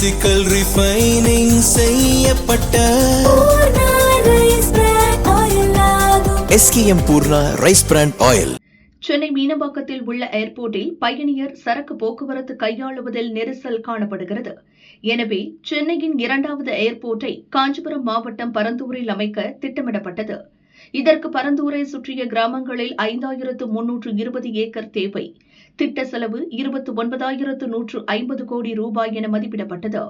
Physical refining செய்யப்பட்ட SKM Poorna rice brand oil. Chennai மீனம்பாக்கத்தில் உள்ள ஏர்போர்ட்டில் பயணியர் சரக்கு போக்குவரத்து கையாளுவதில் நெரிசல் காணப்படுகிறது. எனவே சென்னையின் இரண்டாவது ஏர்போர்ட்டை காஞ்சிபுரம் மாவட்டம் பரந்தூரில் அமைக்க திட்டமிடப்பட்டது. இதற்கு பரந்தூரை சுற்றிய கிராமங்களில் 5320 ஏக்கர் தேவை. திட்ட செலவு 29,150 கோடி ரூபாய் என மதிப்பிடப்பட்டது.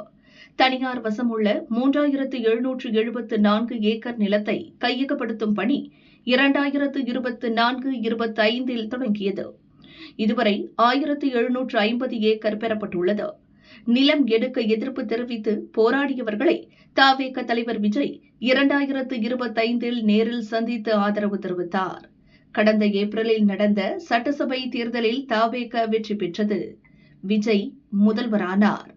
தனியார் வசம் உள்ள 3774 ஏக்கர் நிலத்தை கையகப்படுத்தும் பணி 2024-25 தொடங்கியது. இதுவரை 1750 ஏக்கர் பெறப்பட்டுள்ளது. நிலம் எடுக்க எதிர்ப்பு தெரிவித்து போராடியவர்களை தவேக தலைவர் விஜய் 2025 நேரில் சந்தித்து ஆதரவு தெரிவித்தார். கடந்த ஏப்ரலில் நடந்த சட்டசபை தேர்தலில் தவேக வெற்றி பெற்றது. விஜய் முதல்வரானார்.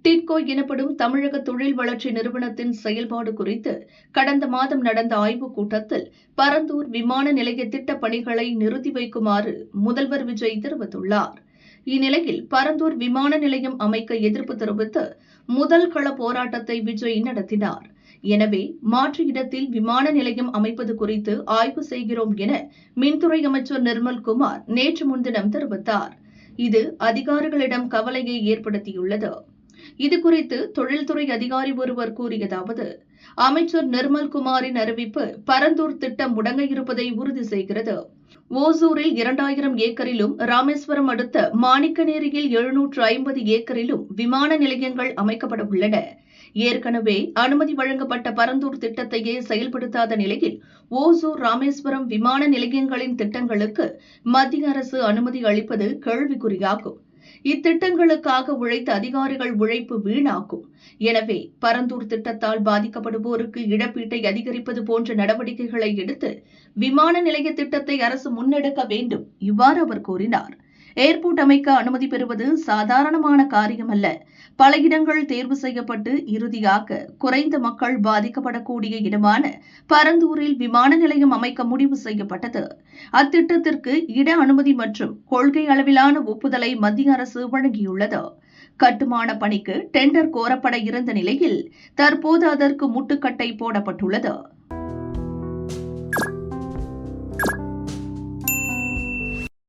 டிட்கோ எனப்படும் தமிழக தொழில் வளர்ச்சி நிறுவனத்தின் செயல்பாடு குறித்து கடந்த மாதம் நடந்த ஆய்வுக் கூட்டத்தில் பரந்தூர் விமான நிலைய திட்டப் பணிகளை நிறுத்தி வைக்குமாறு முதல்வர் விஜய் தெரிவித்துள்ளார். இந்நிலையில் பரந்தூர் விமான நிலையம் அமைக்க எதிர்ப்பு தெரிவித்து முதல் கள போராட்டத்தை விஜய் நடத்தினார். எனவே மாற்று இடத்தில் விமான நிலையம் அமைப்பது குறித்து ஆய்வு செய்கிறோம் என மின்துறை அமைச்சர் நிர்மல்குமார் நேற்று முன்தினம் தெரிவித்தார். இது அதிகாரிகளிடம் கவலையை ஏற்படுத்தியுள்ளது. இதுகுறித்து தொழில்துறை அதிகாரி ஒருவர் கூறியதாவது: அமைச்சர் நிர்மல்குமாரின் அறிவிப்பு பரந்தூர் திட்டம் முடங்க இருப்பதை உறுதி செய்கிறது. ஓசூரில் 2000 ஏக்கரிலும் ராமேஸ்வரம் அடுத்த மாணிக்கநேரியில் 750 ஏக்கரிலும் விமான நிலையங்கள் அமைக்கப்பட உள்ளன. ஏற்கனவே அனுமதி வழங்கப்பட்ட பரந்தூர் திட்டத்தையே செயல்படுத்தாத நிலையில் ஓசூர் ராமேஸ்வரம் விமான நிலையங்களின் திட்டங்களுக்கு மத்திய அரசு அனுமதி அளிப்பது கேள்விக்குறியாகும். இத்திட்டங்களுக்காக உழைத்த அதிகாரிகள் உழைப்பு வீணாக்கும். எனவே பரந்தூர் திட்டத்தால் பாதிக்கப்படுவோருக்கு இழப்பீட்டை அதிகரிப்பது போன்ற நடவடிக்கைகளை எடுத்து விமான நிலைய திட்டத்தை அரசு முன்னெடுக்க வேண்டும். இவ்வாறு அவர் கூறினார். ஏர்போர்ட் அமைக்க அனுமதி பெறுவது சாதாரணமான காரியமல்ல. பல இடங்கள் தேர்வு செய்யப்பட்டு இறுதியாக குறைந்த மக்கள் பாதிக்கப்படக்கூடிய இடமான பரந்தூரில் விமான நிலையம் அமைக்க முடிவு செய்யப்பட்டது. அத்திட்டத்திற்கு இட அனுமதி மற்றும் கொள்கை அளவிலான ஒப்புதலை மத்திய அரசு வழங்கியுள்ளது. கட்டுமான பணிக்கு டெண்டர் கோரப்பட இருந்த நிலையில் தற்போது அதற்கு முட்டுக்கட்டை போடப்பட்டுள்ளது.